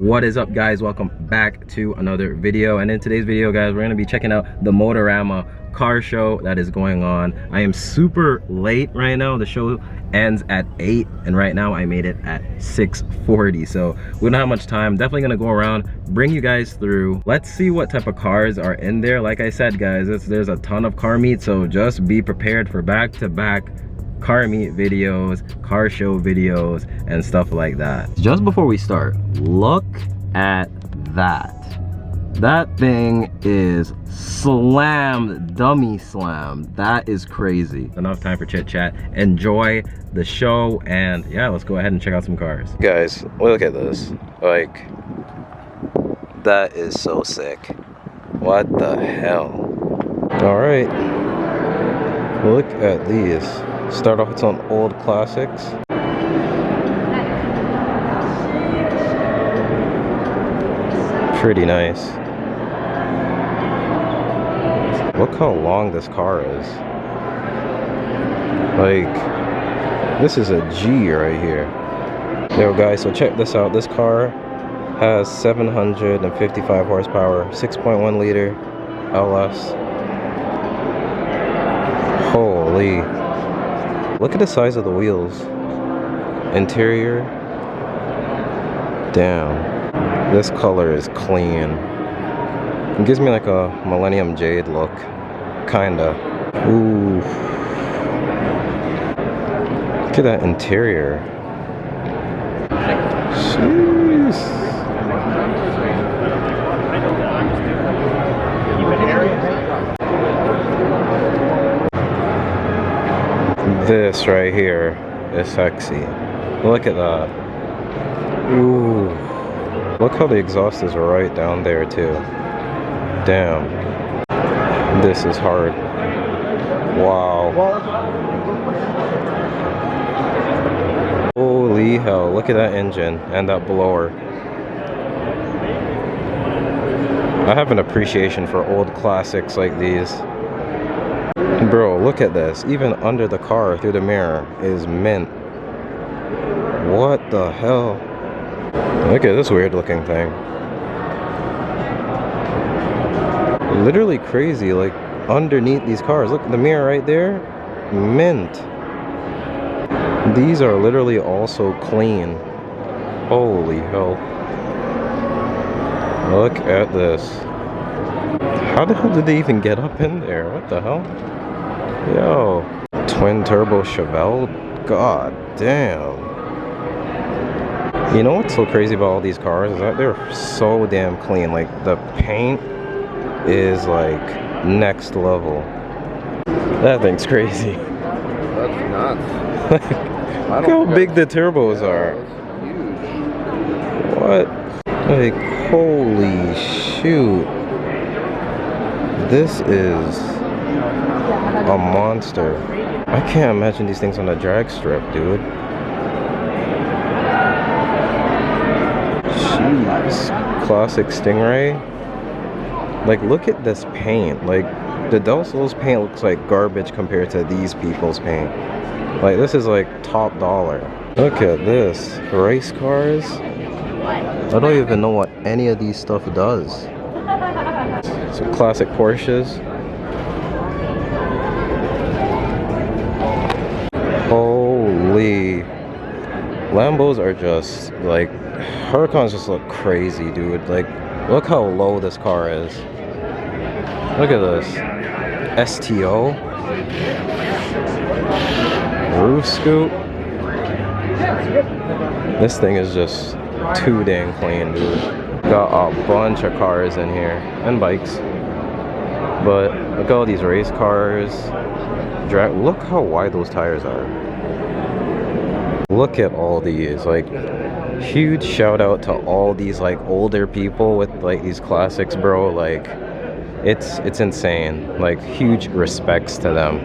What is up, guys? Welcome back to another video. And in today's video, guys, we're going to be checking out the MOTORAMA car show that is going on. I am super late right now. The show ends at 8 and right now I made it at 6:40, so we don't have much time. Definitely gonna go around, bring you guys through. Let's see what type of cars are in there. Like I said, guys, there's a ton of car meet, so just be prepared for back-to-back car meet videos, car show videos, and stuff like that. Just before we start, look at that. That thing is slammed, dummy slammed. That is crazy. Enough time for chit chat. Enjoy the show, and yeah, let's go ahead and check out some cars. Guys, look at this. Like, that is so sick. What the hell? All right, look at these. Start off with some old classics. Pretty nice. Look how long this car is. Like, this is a G right here. Yo guys, so check this out. This car has 755 horsepower, 6.1 liter LS. Holy. Look at the size of the wheels. Interior. Damn. This color is clean. It gives me like a Millennium Jade look. Kinda. Ooh. Look at that interior. Jeez. This right here is sexy. Look at that. Ooh. Look how the exhaust is right down there too. Damn. This is hard. Wow. Holy hell. Look at that engine and that blower. I have an appreciation for old classics like these. Bro, look at this. Even under the car, through the mirror, is mint. What the hell? Look at this weird looking thing. Literally crazy, like underneath these cars. Look at the mirror right there. Mint. These are literally also clean. Holy hell. Look at this. How the hell did they even get up in there? What the hell? Yo. Twin turbo Chevelle? God damn. You know what's so crazy about all these cars is that they're so damn clean. Like, the paint is like next level. That thing's crazy. That's nuts. Look how big the turbos are. What? Like, holy shoot. This is a monster. I can't imagine these things on a drag strip, dude. Jeez. Classic Stingray. Like, look at this paint. Like, the Dose.supply's paint looks like garbage compared to these people's paint. Like, this is like top dollar. Look at this. Race cars. I don't even know what any of these stuff does. Some classic Porsches. Holy. Lambos are just like, Huracans just look crazy, dude. Like, look how low this car is. Look at this. STO. Roof scoop. This thing is just too dang clean, dude. Got a bunch of cars in here and bikes, but look at all these race cars. Look how wide those tires are. Look at all these. Like, huge shout out to all these like older people with like these classics, bro. Like, it's insane. Like, huge respects to them.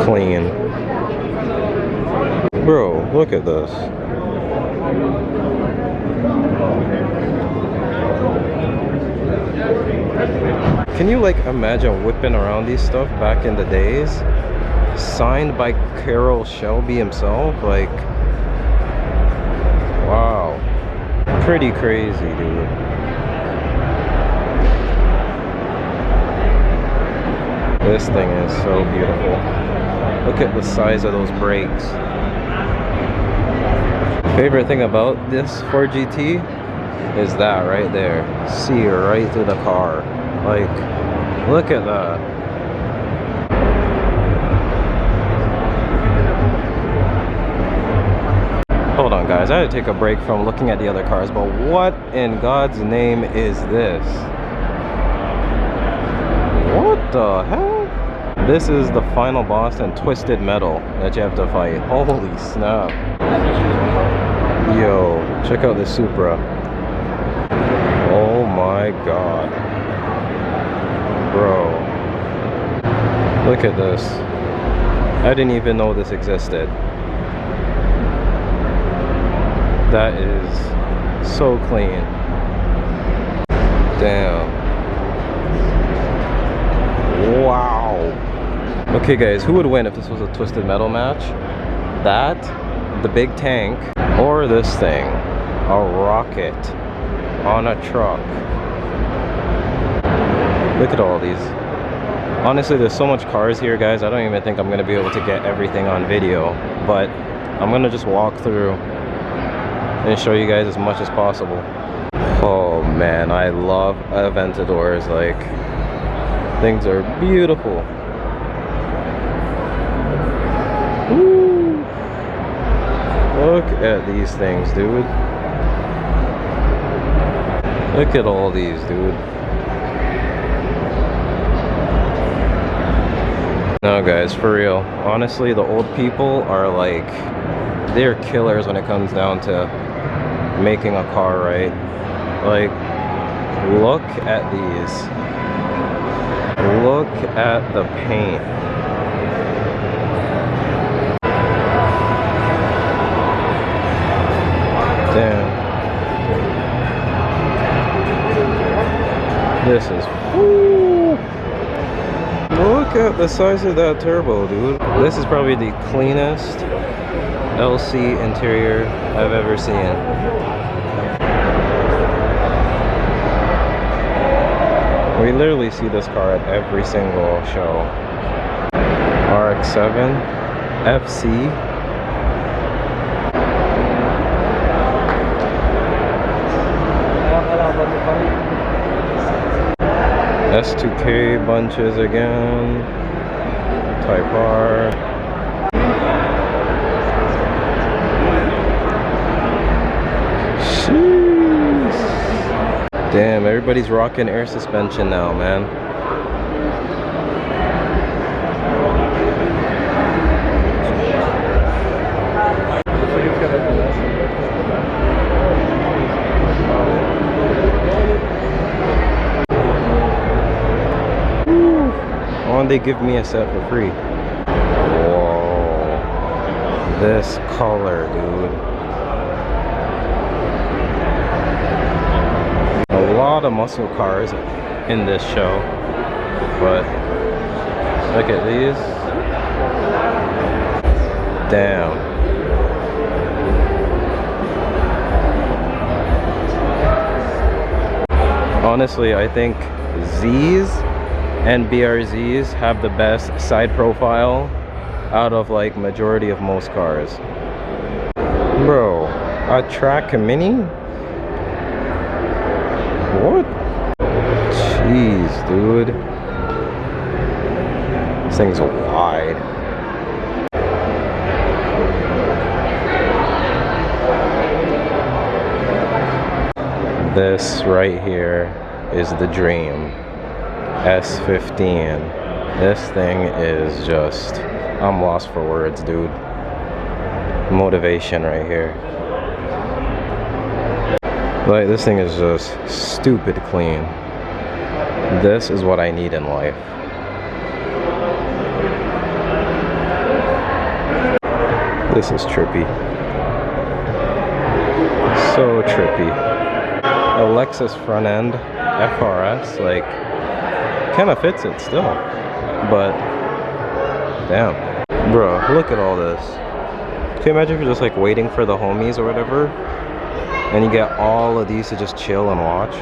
Clean. Bro, look at this. Can you like imagine whipping around these stuff back in the days? signed by Carroll Shelby himself. Like, wow, pretty crazy, dude. This thing is so beautiful. Look at the size of those brakes. Favorite thing about this Ford GT is that right there. See right through the car. Like, look at that. Hold on, guys. I had to take a break from looking at the other cars, but what in God's name is this? What the hell? This is the final boss in Twisted Metal that you have to fight. Holy snap. Yo, check out this Supra. Oh my god. Bro. Look at this. I didn't even know this existed. That is so clean. Damn. Wow. Okay guys, who would win if this was a Twisted Metal match? That, the big tank, or this thing? A rocket on a truck. Look at all these. Honestly, there's so much cars here, guys. I don't even think I'm gonna be able to get everything on video, but I'm gonna just walk through and show you guys as much as possible. Oh man, I love Aventadors. Like, things are beautiful. Woo. Look at these things, dude. Look at all these, dude. No guys, for real, honestly, the old people are like, they're killers when it comes down to making a car right. Like, look at these. Look at the paint. Damn. This is, woo. Look at the size of that turbo, dude. This is probably the cleanest LC interior I've ever seen. We literally see this car at every single show. RX-7 FC. S2K bunches again. Type R. Jeez. Damn, everybody's rocking air suspension now, man. Why don't they give me a set for free? Whoa. This color, dude. A lot of muscle cars in this show, but look at these. Damn. Honestly, I think Z's and BRZs have the best side profile out of like majority of most cars. Bro, a track mini? What? Jeez, dude. This thing's wide. This right here is the dream. S15. This thing is just, I'm lost for words, dude. Motivation right here. Like, this thing is just stupid clean. This is what I need in life. This is trippy. So trippy. A Lexus front end FRS, like, kind of fits it still, but damn. Bro, look at all this. Can you imagine if you're just like waiting for the homies or whatever, and you get all of these to just chill and watch?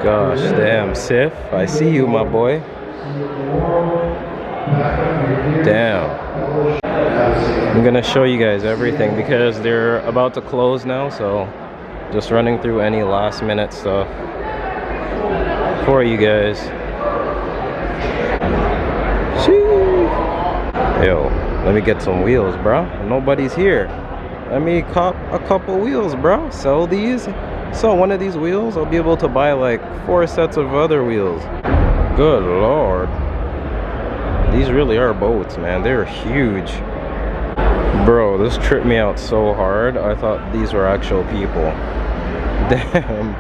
Gosh damn, Sif, I see you, my boy. Damn. I'm gonna show you guys everything because they're about to close now, so just running through any last minute stuff for you guys. Yo, let me get some wheels, bro. Nobody's here. Let me cop a couple wheels, bro. Sell these. Sell one of these wheels, I'll be able to buy like 4 sets of other wheels. Good lord. These really are boats, man. They're huge. Bro, this tripped me out so hard. I thought these were actual people. Damn.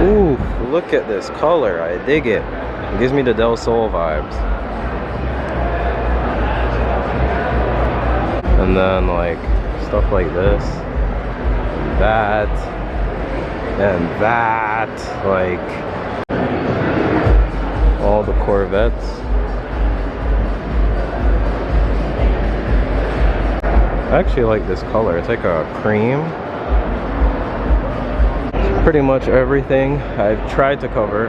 Ooh, look at this color. I dig it. It gives me the Del Sol vibes. And then like stuff like this, that, and that, like all the Corvettes. I actually like this color. It's like a cream. It's pretty much everything I've tried to cover.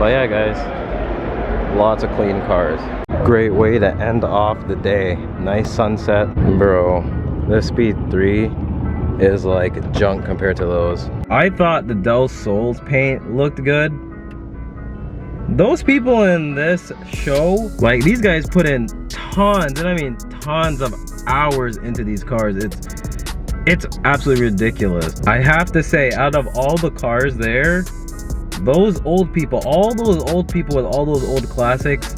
But yeah, guys, lots of clean cars. Great way to end off the day. Nice sunset. Bro, this Speed 3 is like junk compared to those. I thought the Del Sol's paint looked good. Those people in this show, like these guys put in tons, and I mean tons of hours into these cars. It's absolutely ridiculous. I have to say, out of all the cars there, those old people, all those old people with all those old classics,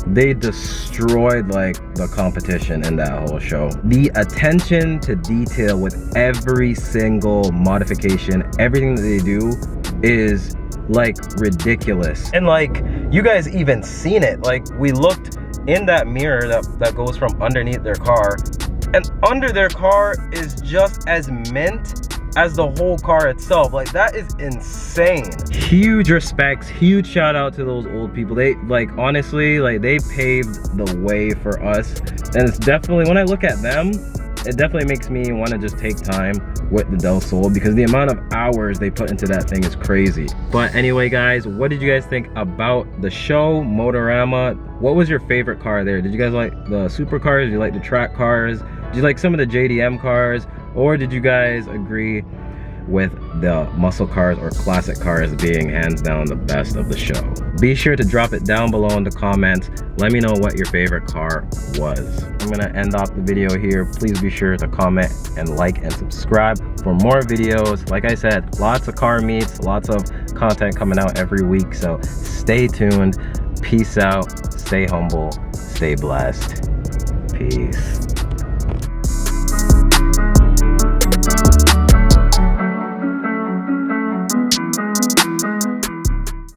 they destroyed like the competition in that whole show. The attention to detail with every single modification, everything that they do is like ridiculous. And like you guys even seen it. Like we looked in that mirror that goes from underneath their car, and under their car is just as mint as the whole car itself. Like that is insane. Huge respects, huge shout out to those old people. They like honestly, like they paved the way for us, and it's definitely, when I look at them, it definitely makes me want to just take time with the Del Sol, because the amount of hours they put into that thing is crazy. But anyway, guys, what did you guys think about the show, Motorama? What was your favorite car there? Did you guys like the supercars? Did you like the track cars? Did you like some of the JDM cars? Or did you guys agree with the muscle cars or classic cars being hands down the best of the show? Be sure to drop it down below in the comments. Let me know what your favorite car was. I'm gonna end off the video here. Please be sure to comment and like and subscribe for more videos. Like I said, lots of car meets, lots of content coming out every week, so stay tuned. Peace out, stay humble, stay blessed. Peace.